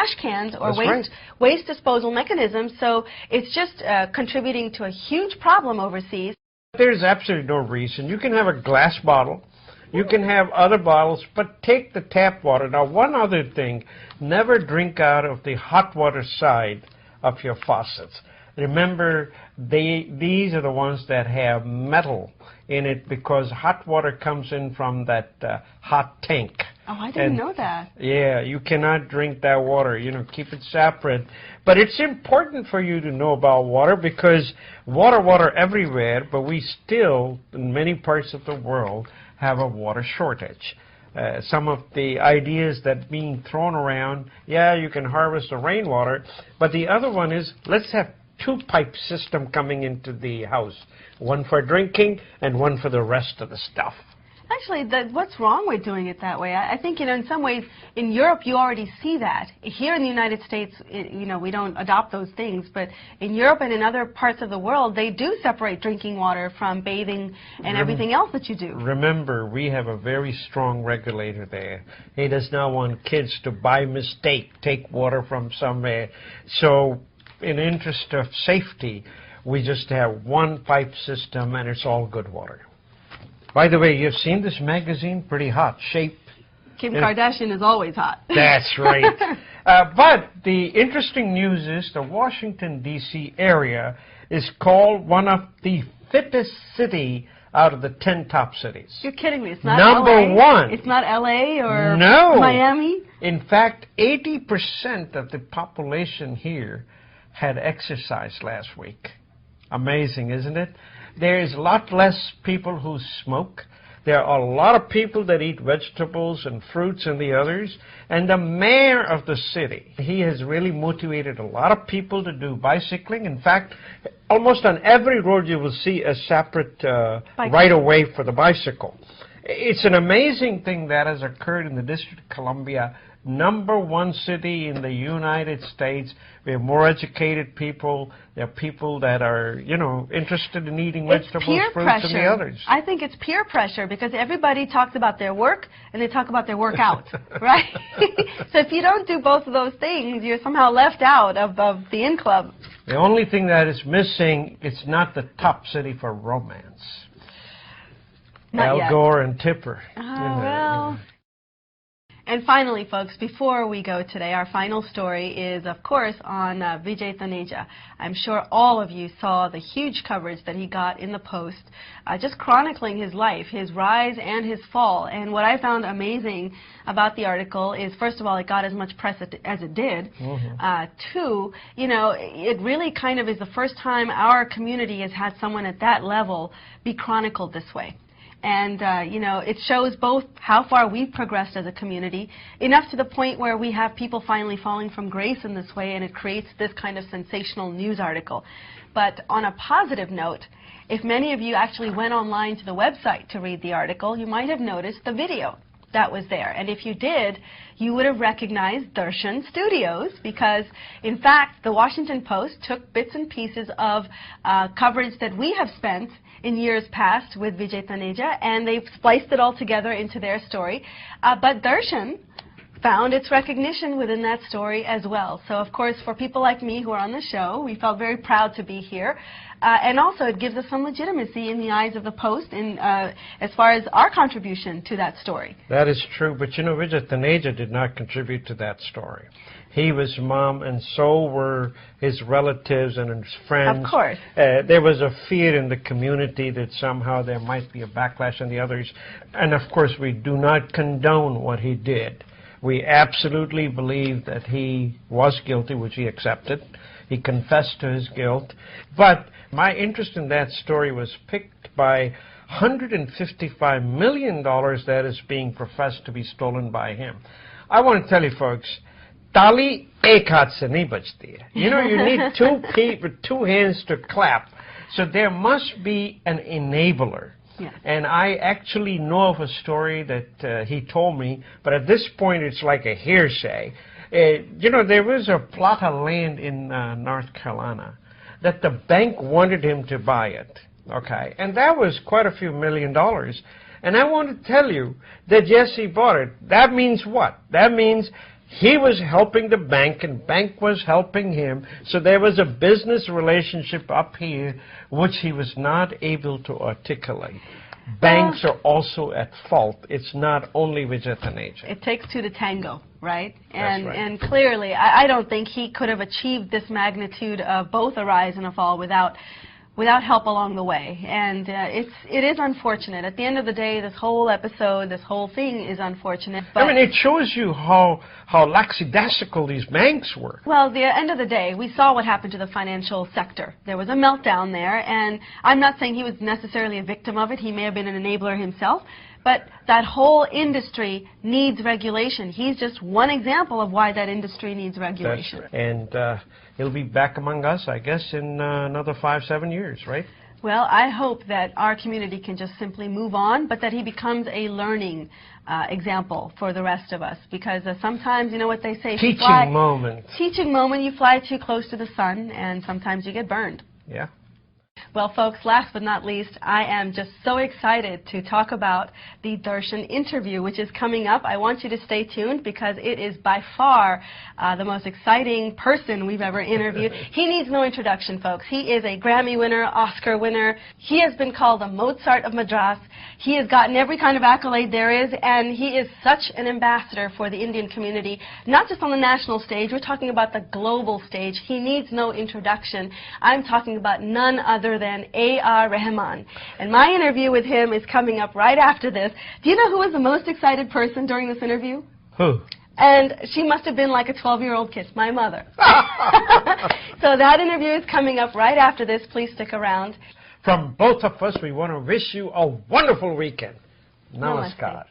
trash cans or waste disposal mechanisms. So it's just contributing to a huge problem overseas. There's absolutely no reason. You can have a glass bottle. You can have other bottles, but take the tap water. Now, one other thing, never drink out of the hot water side of your faucets. Remember, these are the ones that have metal in it because hot water comes in from that hot tank. Oh, I didn't know that. Yeah, you cannot drink that water. You know, keep it separate. But it's important for you to know about water because water everywhere, but we still, in many parts of the world, have a water shortage. Some of the ideas that being thrown around, yeah, you can harvest the rainwater, but the other one is let's have two-pipe system coming into the house, one for drinking and one for the rest of the stuff. Actually, what's wrong with doing it that way? I think, in some ways, in Europe, you already see that. Here in the United States, we don't adopt those things, but in Europe and in other parts of the world, they do separate drinking water from bathing and everything else that you do. Remember, we have a very strong regulator there. He does not want kids to, by mistake, take water from somewhere. So, in the interest of safety, we just have one pipe system, and it's all good water. By the way, you've seen this magazine? Pretty hot. Shape. Kim Kardashian is always hot. That's right. But the interesting news is the Washington, D.C. area is called one of the fittest city out of the 10 top cities. You're kidding me. It's not Number LA? one. It's not L.A. or no. Miami? In fact, 80% of the population here had exercised last week. Amazing, isn't it? There is a lot less people who smoke. There are a lot of people that eat vegetables and fruits and the others. And the mayor of the city, he has really motivated a lot of people to do bicycling. In fact, almost on every road you will see a separate right-of-way for the bicycle. It's an amazing thing that has occurred in the District of Columbia, #1 city in the United States. We have more educated people. There are people that are, interested in eating vegetables, fruits, and the others. I think it's peer pressure because everybody talks about their work and they talk about their workout, right? So if you don't do both of those things, you're somehow left out of the in club. The only thing that is missing, it's not the top city for romance. Al Gore and Tipper. Well. And finally, folks, before we go today, our final story is, of course, on Vijay Taneja. I'm sure all of you saw the huge coverage that he got in the Post, just chronicling his life, his rise and his fall. And what I found amazing about the article is, first of all, it got as much press as it did. Two, it really kind of is the first time our community has had someone at that level be chronicled this way. And, it shows both how far we've progressed as a community, enough to the point where we have people finally falling from grace in this way, and it creates this kind of sensational news article. But on a positive note, if many of you actually went online to the website to read the article, you might have noticed the video that was there. And if you did, you would have recognized Darshan Studios because, in fact, the Washington Post took bits and pieces of coverage that we have spent in years past with Vijay Taneja, and they've spliced it all together into their story. But Darshan found its recognition within that story as well. So, of course, for people like me who are on the show, we felt very proud to be here. And also, it gives us some legitimacy in the eyes of the Post as far as our contribution to that story. That is true, but Vijay Taneja did not contribute to that story. He was mom, and so were his relatives and his friends. Of course. There was a fear in the community that somehow there might be a backlash on the others. And, of course, we do not condone what he did. We absolutely believe that he was guilty, which he accepted. He confessed to his guilt. But my interest in that story was picked by $155 million that is being professed to be stolen by him. I want to tell you, folks, Tali ek haath se nahi bajti hai. You need two hands to clap. So there must be an enabler. Yes. And I actually know of a story that he told me, but at this point it's like a hearsay. There was a plot of land in North Carolina that the bank wanted him to buy it. Okay, and that was quite a few $1 million. And I want to tell you that yes, he bought it. That means what? That means He was helping the bank, and bank was helping him. So there was a business relationship up here which he was not able to articulate. Banks are also at fault. It's not only Vijay Taneja. It takes two to tango, right? That's right. And clearly, I don't think he could have achieved this magnitude of both a rise and a fall without help along the way. And it is unfortunate. At the end of the day, this whole episode, this whole thing is unfortunate. But I mean, it shows you how lackadaisical these banks were. Well, at the end of the day, we saw what happened to the financial sector. There was a meltdown there, and I'm not saying he was necessarily a victim of it. He may have been an enabler himself. But that whole industry needs regulation. He's just one example of why that industry needs regulation. That's right. And he'll be back among us, I guess, in another 5-7 years, right? Well, I hope that our community can just simply move on, but that he becomes a learning example for the rest of us. Because sometimes, you know what they say? Teaching moment. Teaching moment, you fly too close to the sun, and sometimes you get burned. Yeah. Well, folks, last but not least, I am just so excited to talk about the Darshan interview, which is coming up. I want you to stay tuned because it is by far the most exciting person we've ever interviewed. He needs no introduction, folks. He is a Grammy winner, Oscar winner. He has been called the Mozart of Madras. He has gotten every kind of accolade there is, and he is such an ambassador for the Indian community, not just on the national stage. We're talking about the global stage. He needs no introduction. I'm talking about none other than A.R. Rahman. And my interview with him is coming up right after this. Do you know who was the most excited person during this interview? Who? And she must have been like a 12-year-old kid, my mother. So that interview is coming up right after this. Please stick around. From both of us, we want to wish you a wonderful weekend. Namaskar. Namaste.